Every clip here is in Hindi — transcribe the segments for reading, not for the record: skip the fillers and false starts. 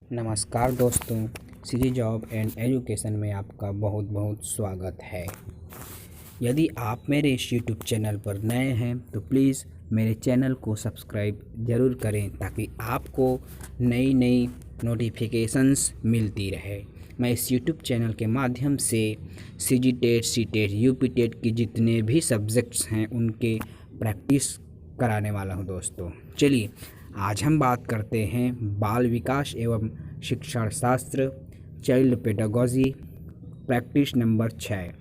नमस्कार दोस्तों, श्री जॉब एंड एजुकेशन में आपका बहुत बहुत स्वागत है। यदि आप मेरे इस यूट्यूब चैनल पर नए हैं तो प्लीज़ मेरे चैनल को सब्सक्राइब ज़रूर करें ताकि आपको नई नई नोटिफिकेशंस मिलती रहे। मैं इस यूट्यूब चैनल के माध्यम से CG TET, C TET, UP TET की जितने भी सब्जेक्ट्स हैं उनके प्रैक्टिस कराने वाला हूं दोस्तों। चलिए आज हम बात करते हैं बाल विकास एवं शिक्षण शास्त्र, चाइल्ड पेडागोजी, प्रैक्टिस नंबर 6।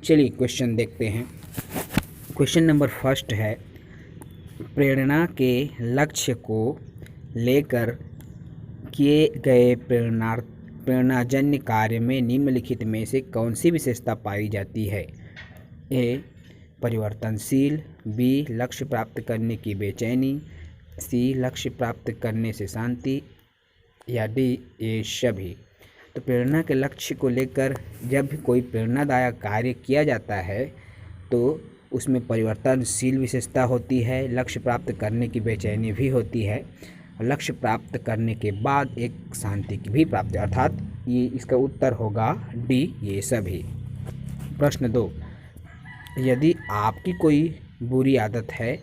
चलिए क्वेश्चन देखते हैं। क्वेश्चन नंबर फर्स्ट है, प्रेरणा के लक्ष्य को लेकर किए गए प्रेरणाजन्य कार्य में निम्नलिखित में से कौन सी विशेषता पाई जाती है? ए परिवर्तनशील, बी लक्ष्य प्राप्त करने की बेचैनी, सी लक्ष्य प्राप्त करने से शांति, या डी ये सभी। तो प्रेरणा के लक्ष्य को लेकर जब भी कोई प्रेरणादायक कार्य किया जाता है तो उसमें परिवर्तनशील विशेषता होती है, लक्ष्य प्राप्त करने की बेचैनी भी होती है, लक्ष्य प्राप्त करने के बाद एक शांति की भी प्राप्ति, अर्थात ये इसका उत्तर होगा डी ये सभी। प्रश्न 2, यदि आपकी कोई बुरी आदत है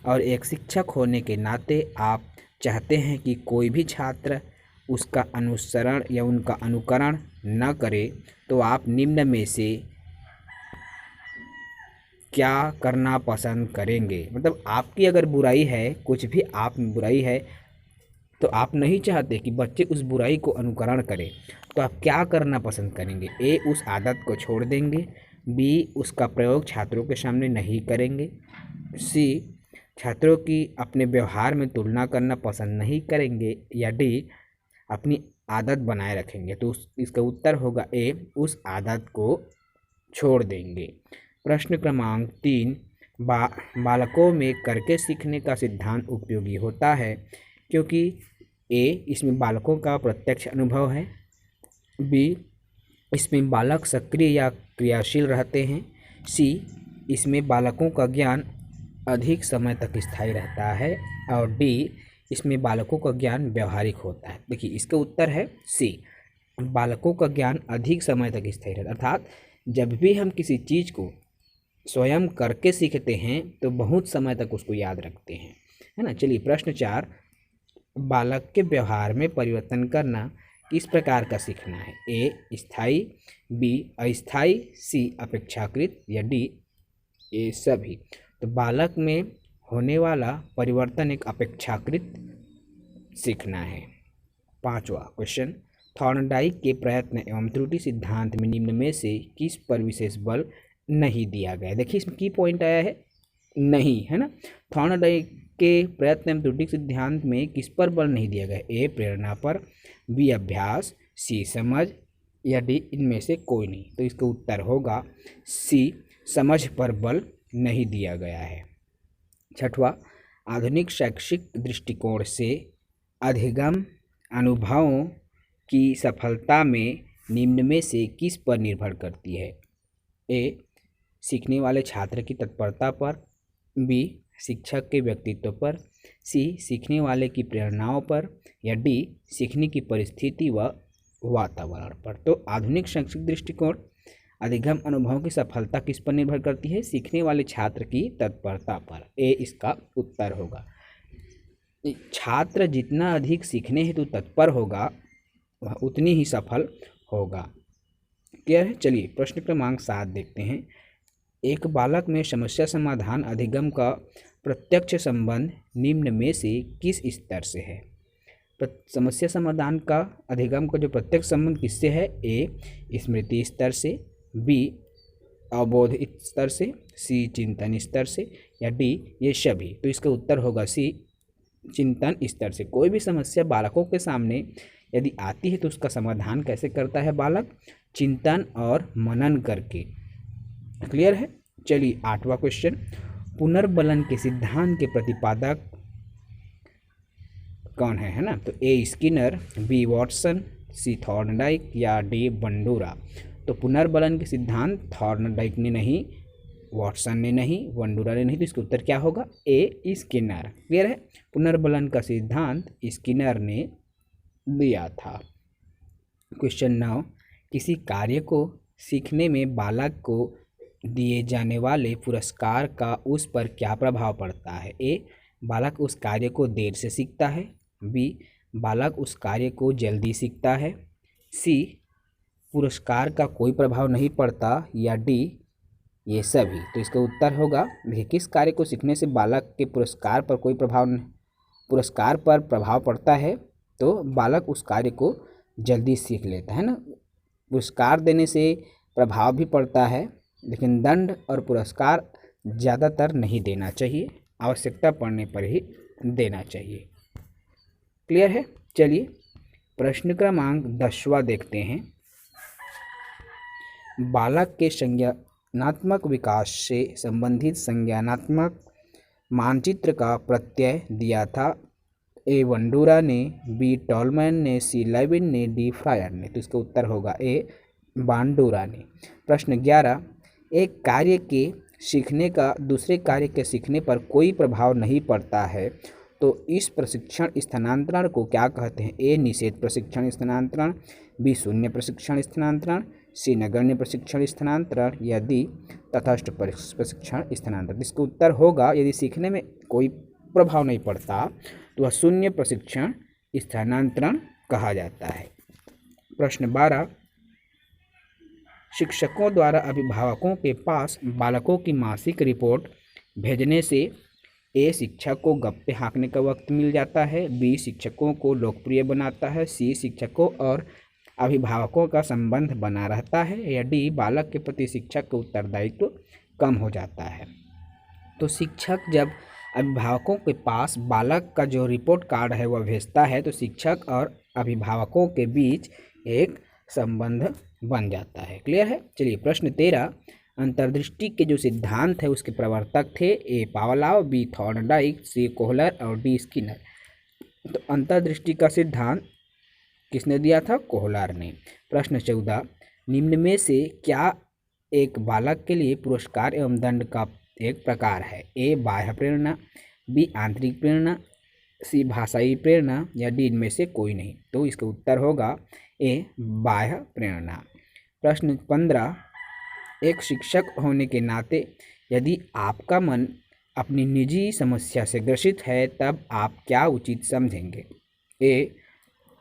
और एक शिक्षक होने के नाते आप चाहते हैं कि कोई भी छात्र उसका अनुसरण या उनका अनुकरण न करे, तो आप निम्न में से क्या करना पसंद करेंगे? मतलब आपकी अगर बुराई है, कुछ भी आप में बुराई है, तो आप नहीं चाहते कि बच्चे उस बुराई को अनुकरण करें, तो आप क्या करना पसंद करेंगे? ए उस आदत को छोड़ देंगे, बी उसका प्रयोग छात्रों के सामने नहीं करेंगे, सी छात्रों की अपने व्यवहार में तुलना करना पसंद नहीं करेंगे, या डी अपनी आदत बनाए रखेंगे। तो इसका उत्तर होगा ए उस आदत को छोड़ देंगे। प्रश्न क्रमांक 3, बालकों में करके सीखने का सिद्धांत उपयोगी होता है क्योंकि ए इसमें बालकों का प्रत्यक्ष अनुभव है, बी इसमें बालक सक्रिय या क्रियाशील रहते हैं, सी इसमें बालकों का ज्ञान अधिक समय तक स्थायी रहता है, और डी इसमें बालकों का ज्ञान व्यवहारिक होता है। देखिए इसका उत्तर है सी, बालकों का ज्ञान अधिक समय तक स्थायी रहता है, अर्थात जब भी हम किसी चीज़ को स्वयं करके सीखते हैं तो बहुत समय तक उसको याद रखते हैं, है ना। चलिए प्रश्न 4, बालक के व्यवहार में परिवर्तन करना किस प्रकार का सीखना है? ए स्थायी, बी अस्थायी, सी अपेक्षाकृत, या डी ये सभी। तो बालक में होने वाला परिवर्तन एक अपेक्षाकृत सीखना है। 5वां क्वेश्चन, थॉर्नडाइक के प्रयत्न एवं त्रुटि सिद्धांत में निम्न में से किस पर विशेष बल नहीं दिया गया? देखिए इसमें की पॉइंट आया है नहीं, है ना। थॉर्नडाइक के प्रयत्न एवं त्रुटि सिद्धांत में किस पर बल नहीं दिया गया? ए प्रेरणा पर, बी अभ्यास, सी समझ, या डी इनमें से कोई नहीं। तो इसका उत्तर होगा सी समझ पर बल नहीं दिया गया है। 6वां, आधुनिक शैक्षिक दृष्टिकोण से अधिगम अनुभवों की सफलता में निम्न में से किस पर निर्भर करती है? ए सीखने वाले छात्र की तत्परता पर, बी शिक्षक के व्यक्तित्व पर, सी सीखने वाले की प्रेरणाओं पर, या डी सीखने की परिस्थिति व वातावरण पर। तो आधुनिक शैक्षिक दृष्टिकोण अधिगम अनुभवों की सफलता किस पर निर्भर करती है? सीखने वाले छात्र की तत्परता पर। ए इसका उत्तर होगा। छात्र जितना अधिक सीखने हेतु तत्पर होगा वह उतनी ही सफल होगा। क्लियर है? चलिए प्रश्न क्रमांक 7 देखते हैं। एक बालक में समस्या समाधान अधिगम का प्रत्यक्ष संबंध निम्न में से किस स्तर से है? समस्या समाधान का अधिगम का जो प्रत्यक्ष संबंध किससे है? ए स्मृति स्तर से, बी अवबोध स्तर से, सी चिंतन स्तर से, या डी ये सभी। तो इसका उत्तर होगा सी चिंतन स्तर से। कोई भी समस्या बालकों के सामने यदि आती है तो उसका समाधान कैसे करता है बालक? चिंतन और मनन करके। क्लियर है? चलिए 8वां क्वेश्चन, पुनर्बलन के सिद्धांत के प्रतिपादक कौन है ना? तो ए स्किनर, बी वॉटसन, सी थॉर्नडाइक, या डी बंडूरा। तो पुनर्बलन के सिद्धांत थॉर्नडाइक ने नहीं, वॉटसन ने नहीं, बंडूरा ने नहीं, तो इसका उत्तर क्या होगा? ए स्किनर। क्लियर है? पुनर्बलन का सिद्धांत स्किनर ने दिया था। क्वेश्चन 9, किसी कार्य को सीखने में बालक को दिए जाने वाले पुरस्कार का उस पर क्या प्रभाव पड़ता है? ए, बालक उस कार्य को देर से सीखता है। बी, बालक उस कार्य को जल्दी सीखता है। सी, पुरस्कार का कोई प्रभाव नहीं पड़ता। या डी, ये सभी। तो इसका उत्तर होगा, देखिए, किस कार्य को सीखने से बालक के पुरस्कार पर प्रभाव पड़ता है? तो बालक उस कार्य को जल्दी सीख लेता है ना। पुरस्कार देने से प्रभाव भी पड़ता है, लेकिन दंड और पुरस्कार ज़्यादातर नहीं देना चाहिए, आवश्यकता पड़ने पर ही देना चाहिए। क्लियर है? चलिए प्रश्न क्रमांक 10वां देखते हैं। बालक के संज्ञानात्मक विकास से संबंधित संज्ञानात्मक मानचित्र का प्रत्यय दिया था। ए, बंडूरा ने, बी, टॉलमैन ने, सी, लेविन ने, डी, फ्रायर ने। तो इसका उत्तर होगा ए, बांडूरा ने। प्रश्न 11, एक कार्य के सीखने का दूसरे कार्य के सीखने पर कोई प्रभाव नहीं पड़ता है, तो इस प्रशिक्षण स्थानांतरण को क्या कहते हैं? ए, निषेध प्रशिक्षण स्थानांतरण, बी, शून्य प्रशिक्षण स्थानांतरण, सी, नगण्य प्रशिक्षण स्थानांतरण, या डी, तटस्थ प्रशिक्षण स्थानांतरण। इसका उत्तर होगा, यदि सीखने में कोई प्रभाव नहीं पड़ता तो वह शून्य प्रशिक्षण स्थानांतरण कहा जाता है। प्रश्न 12, शिक्षकों द्वारा अभिभावकों के पास बालकों की मासिक रिपोर्ट भेजने से ए, शिक्षक को गप्पे हाँकने का वक्त मिल जाता है। बी, शिक्षकों को लोकप्रिय बनाता है। सी, शिक्षकों और अभिभावकों का संबंध बना रहता है। या डी, बालक के प्रति शिक्षक का उत्तरदायित्व कम हो जाता है। तो शिक्षक जब अभिभावकों के पास बालक का जो रिपोर्ट कार्ड है वह भेजता है, तो शिक्षक और अभिभावकों के बीच एक संबंध बन जाता है। क्लियर है? चलिए प्रश्न 13, अंतर्दृष्टि के जो सिद्धांत है उसके प्रवर्तक थे। ए, पावलाव, बी, थॉर्नडाइक, सी, कोहलर और डी, स्किनर। तो अंतर्दृष्टि का सिद्धांत किसने दिया था? कोहलर ने। प्रश्न 14, निम्न में से क्या एक बालक के लिए पुरस्कार एवं दंड का एक प्रकार है? ए, बाह्य प्रेरणा, बी, आंतरिक प्रेरणा, सी, भाषाई प्रेरणा, या डी, इनमें से कोई नहीं। तो इसका उत्तर होगा ए, बाह्य प्रेरणा। प्रश्न 15, एक शिक्षक होने के नाते यदि आपका मन अपनी निजी समस्या से ग्रसित है तब आप क्या उचित समझेंगे? ए,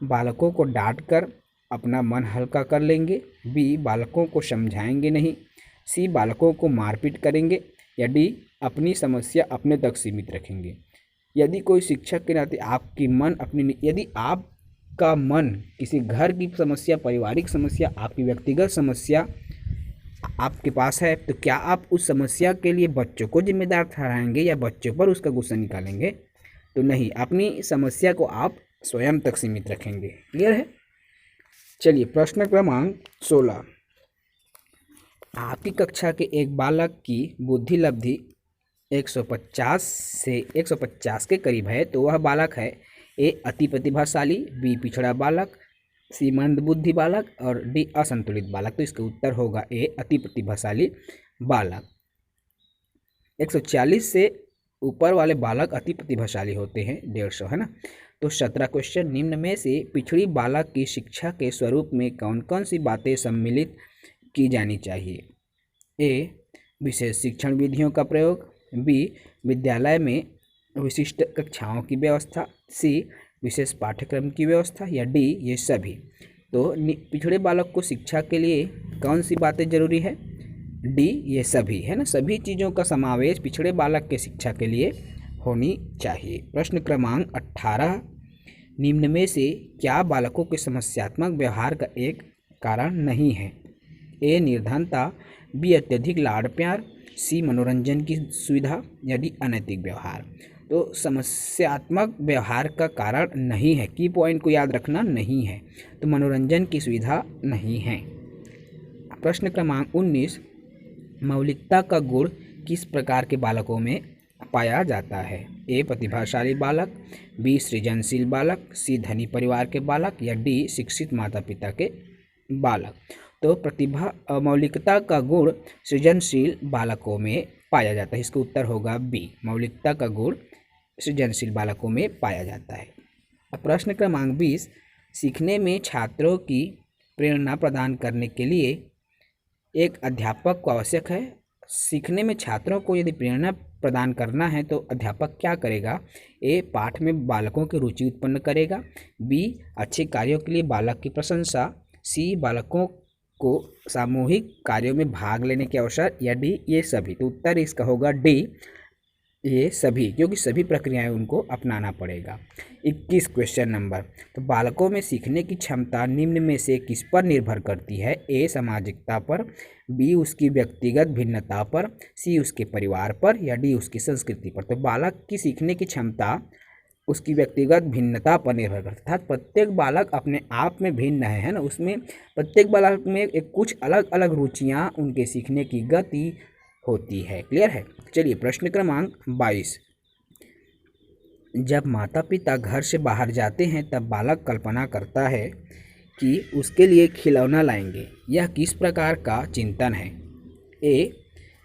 बालकों को डांटकर अपना मन हल्का कर लेंगे। बी, बालकों को समझाएंगे नहीं। सी, बालकों को मारपीट करेंगे। या डी, अपनी समस्या अपने तक सीमित रखेंगे। यदि कोई शिक्षक के नाते यदि आपका मन किसी घर की समस्या, पारिवारिक समस्या, आपकी व्यक्तिगत समस्या आपके पास है, तो क्या आप उस समस्या के लिए बच्चों को जिम्मेदार ठहराएंगे या बच्चों पर उसका गुस्सा निकालेंगे? तो नहीं, अपनी समस्या को आप स्वयं तक सीमित रखेंगे। क्लियर है? चलिए प्रश्न क्रमांक 16, आपकी कक्षा के एक बालक की बुद्धि लब्धि 150 के करीब है, तो वह बालक है ए, अति प्रतिभाशाली, बी, पिछड़ा बालक, सी, मंद बुद्धि बालक और डी, असंतुलित बालक। तो इसका उत्तर होगा ए, अति प्रतिभाशाली बालक। 140 से ऊपर वाले बालक अति प्रतिभाशाली होते हैं, 150 है ना। तो 17 क्वेश्चन, निम्न में से पिछड़ी बालक की शिक्षा के स्वरूप में कौन कौन सी बातें सम्मिलित की जानी चाहिए? ए, विशेष शिक्षण विधियों का प्रयोग, बी, विद्यालय में विशिष्ट कक्षाओं की व्यवस्था, सी, विशेष पाठ्यक्रम की व्यवस्था, या डी, ये सभी। तो पिछड़े बालक को शिक्षा के लिए कौन सी बातें जरूरी है? डी, ये सभी, है ना। सभी चीज़ों का समावेश पिछड़े बालक के शिक्षा के लिए होनी चाहिए। प्रश्न क्रमांक 18, निम्न में से क्या बालकों के समस्यात्मक व्यवहार का एक कारण नहीं है? ए, निर्धनता, बी, अत्यधिक लाड़ प्यार, सी, मनोरंजन की सुविधा, या डी, अनैतिक व्यवहार। तो समस्यात्मक व्यवहार का कारण नहीं है, की पॉइंट को याद रखना, नहीं है। तो मनोरंजन की सुविधा नहीं है। प्रश्न क्रमांक 19, मौलिकता का गुण किस प्रकार के बालकों में पाया जाता है? ए, प्रतिभाशाली बालक, बी, सृजनशील बालक, सी, धनी परिवार के बालक, या डी, शिक्षित माता पिता के बालक। तो मौलिकता का गुण सृजनशील बालकों में पाया जाता है। इसका उत्तर होगा बी, मौलिकता का गुण सृजनशील बालकों में पाया जाता है। प्रश्न क्रमांक 20, सीखने में छात्रों की प्रेरणा प्रदान करने के लिए एक अध्यापक को आवश्यक है। सीखने में छात्रों को यदि प्रेरणा प्रदान करना है तो अध्यापक क्या करेगा? ए, पाठ में बालकों की रुचि उत्पन्न करेगा। बी, अच्छे कार्यों के लिए बालक की प्रशंसा। सी, बालकों को सामूहिक कार्यों में भाग लेने के अवसर। या डी, ये सभी। तो उत्तर इसका होगा डी, ये सभी, क्योंकि सभी प्रक्रियाएं उनको अपनाना पड़ेगा। 21 क्वेश्चन नंबर। तो बालकों में सीखने की क्षमता निम्न में से किस पर निर्भर करती है? ए, सामाजिकता पर। बी, उसकी व्यक्तिगत भिन्नता पर। सी, उसके परिवार पर। या डी, उसकी संस्कृति पर। तो बालक की सीखने की क्षमता उसकी व्यक्तिगत भिन्नता पर निर्भर करता है। अर्थात प्रत्येक बालक अपने आप में भिन्न है ना, उसमें प्रत्येक बालक में एक कुछ अलग अलग रुचियाँ, उनके सीखने की गति होती है। क्लियर है? चलिए प्रश्न क्रमांक 22। जब माता पिता घर से बाहर जाते हैं तब बालक कल्पना करता है कि उसके लिए खिलौना लाएंगे। यह किस प्रकार का चिंतन है? ए,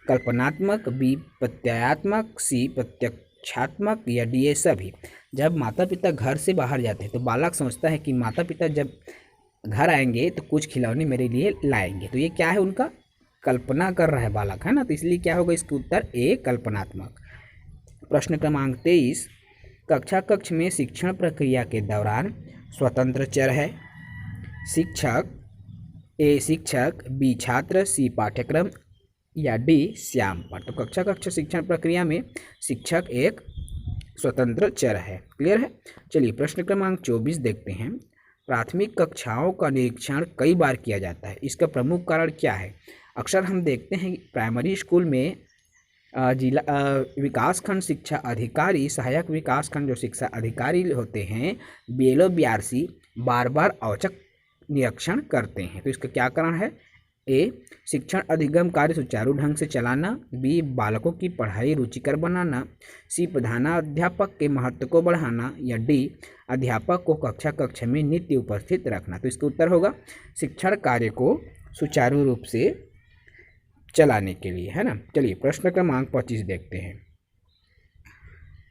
कल्पनात्मक। बी, प्रत्ययात्मक। सी, प्रत्यक्षात्मक। या डी, ये सभी। जब माता पिता घर से बाहर जाते हैं तो बालक सोचता है कि माता पिता जब घर आएंगे तो कुछ खिलौने मेरे लिए लाएंगे। तो ये क्या है? उनका कल्पना कर रहा है बालक, है ना, तो इसलिए क्या होगा इसका उत्तर ए, कल्पनात्मक। प्रश्न क्रमांक 23। कक्षा कक्ष में शिक्षण प्रक्रिया के दौरान स्वतंत्र चर है। शिक्षक। ए, शिक्षक। बी, छात्र। सी, पाठ्यक्रम। या डी, श्याम पर। तो कक्षा कक्ष शिक्षण प्रक्रिया में शिक्षक एक स्वतंत्र चर है। क्लियर है? चलिए प्रश्न क्रमांक 24 देखते हैं। प्राथमिक कक्षाओं का निरीक्षण कई बार किया जाता है, इसका प्रमुख कारण क्या है? अक्सर हम देखते हैं प्राइमरी स्कूल में जिला विकासखंड शिक्षा अधिकारी, सहायक विकासखंड जो शिक्षा अधिकारी होते हैं, BLO BRC बार बार औचक निरीक्षण करते हैं। तो इसका क्या कारण है? ए, शिक्षण अधिगम कार्य सुचारू ढंग से चलाना। बी, बालकों की पढ़ाई रुचिकर बनाना। सी, प्रधानाध्यापक के महत्व को बढ़ाना। या डी, अध्यापक को कक्षा में नित्य उपस्थित रखना। तो इसका उत्तर होगा शिक्षण कार्य को सुचारू रूप से चलाने के लिए, है ना। चलिए प्रश्न क्रमांक 25 देखते हैं।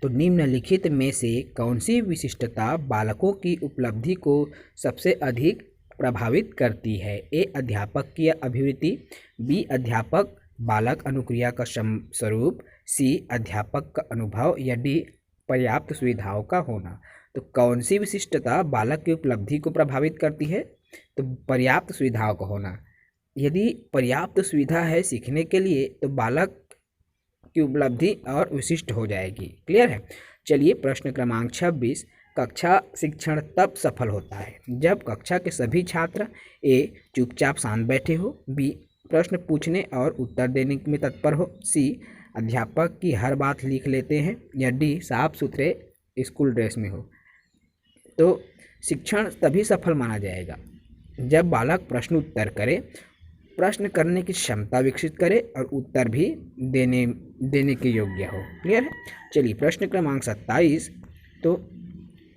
तो निम्नलिखित में से कौन सी विशिष्टता बालकों की उपलब्धि को सबसे अधिक प्रभावित करती है? ए, अध्यापक की अभिवृत्ति। बी, अध्यापक बालक अनुक्रिया का स्वरूप। सी, अध्यापक का अनुभव। या डी, पर्याप्त सुविधाओं का होना। तो कौन सी विशिष्टता बालक की उपलब्धि को प्रभावित करती है? तो पर्याप्त सुविधाओं का होना। यदि पर्याप्त सुविधा है सीखने के लिए तो बालक की उपलब्धि और विशिष्ट हो जाएगी। क्लियर है? चलिए प्रश्न क्रमांक 26। कक्षा शिक्षण तब सफल होता है जब कक्षा के सभी छात्र ए, चुपचाप शांत बैठे हो। बी, प्रश्न पूछने और उत्तर देने में तत्पर हो। सी, अध्यापक की हर बात लिख लेते हैं। या डी, साफ सुथरे स्कूल ड्रेस में हो। तो शिक्षण तभी सफल माना जाएगा जब बालक प्रश्न उत्तर करे, प्रश्न करने की क्षमता विकसित करे और उत्तर भी देने के योग्य हो। क्लियर है? चलिए प्रश्न क्रमांक 27। तो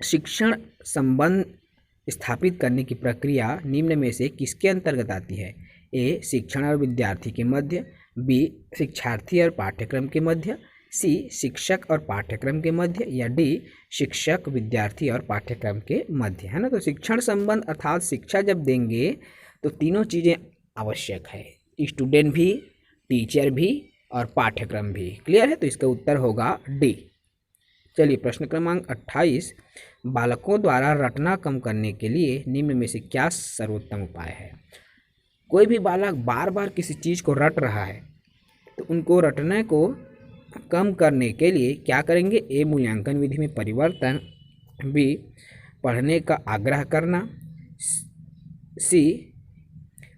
शिक्षण संबंध स्थापित करने की प्रक्रिया निम्न में से किसके अंतर्गत आती है? ए, शिक्षण और विद्यार्थी के मध्य। बी, शिक्षार्थी और पाठ्यक्रम के मध्य। सी, शिक्षक और पाठ्यक्रम के मध्य। या डी, शिक्षक, विद्यार्थी और पाठ्यक्रम के मध्य, है ना। तो शिक्षण संबंध अर्थात शिक्षा जब देंगे तो तीनों चीज़ें आवश्यक है, स्टूडेंट भी, टीचर भी और पाठ्यक्रम भी। क्लियर है? तो इसका उत्तर होगा डी। चलिए प्रश्न क्रमांक 28। बालकों द्वारा रटना कम करने के लिए निम्न में से क्या सर्वोत्तम उपाय है? कोई भी बालक बार बार किसी चीज़ को रट रहा है तो उनको रटने को कम करने के लिए क्या करेंगे? ए, मूल्यांकन विधि में परिवर्तन। बी, पढ़ने का आग्रह करना। सी,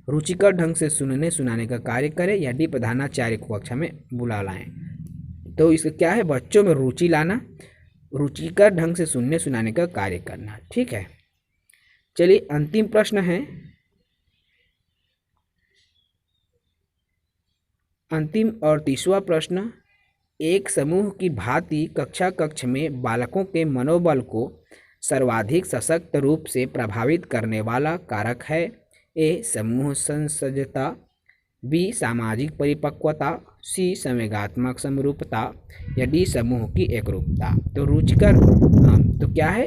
रुचिकर ढंग से सुनने सुनाने का कार्य करें। या डी, प्रधानाचार्य को कक्षा में बुला लाएं। तो इसका क्या है? बच्चों में रुचि लाना, रुचिकर ढंग से सुनने सुनाने का कार्य करना। ठीक है? चलिए अंतिम प्रश्न है। अंतिम और 30वां प्रश्न। एक समूह की भांति कक्षा कक्ष में बालकों के मनोबल को सर्वाधिक सशक्त रूप से प्रभावित करने वाला कारक है? ए, समूह संसजता। बी, सामाजिक परिपक्वता। सी, संवेगात्मक समरूपता। या डी, समूह की एकरूपता। तो रुचिकर तो क्या है?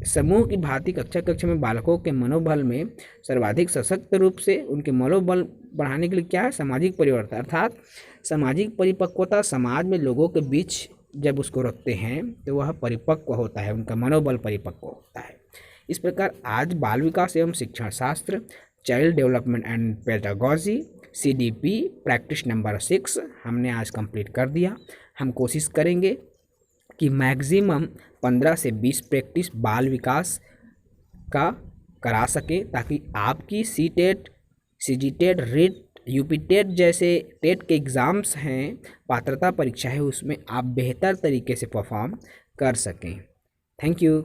समूह की भांति कक्षा में बालकों के मनोबल में सर्वाधिक सशक्त रूप से उनके मनोबल बढ़ाने के लिए क्या है, सामाजिक परिवर्तन, अर्थात सामाजिक परिपक्वता। समाज में लोगों के बीच जब उसको रखते हैं तो वह परिपक्व होता है, उनका मनोबल परिपक्व होता है। इस प्रकार आज बाल विकास एवं शिक्षण शास्त्र, child development and pedagogy, CDP practice number 6 हमने आज कंप्लीट कर दिया। हम कोशिश करेंगे कि मैक्सिमम 15 से 20 प्रैक्टिस बाल विकास का करा सकें, ताकि आपकी CTET, CGTET, RIT, UPTET जैसे टेट के एग्ज़ाम्स हैं, पात्रता परीक्षा है, उसमें आप बेहतर तरीके से परफॉर्म कर सकें। Thank you.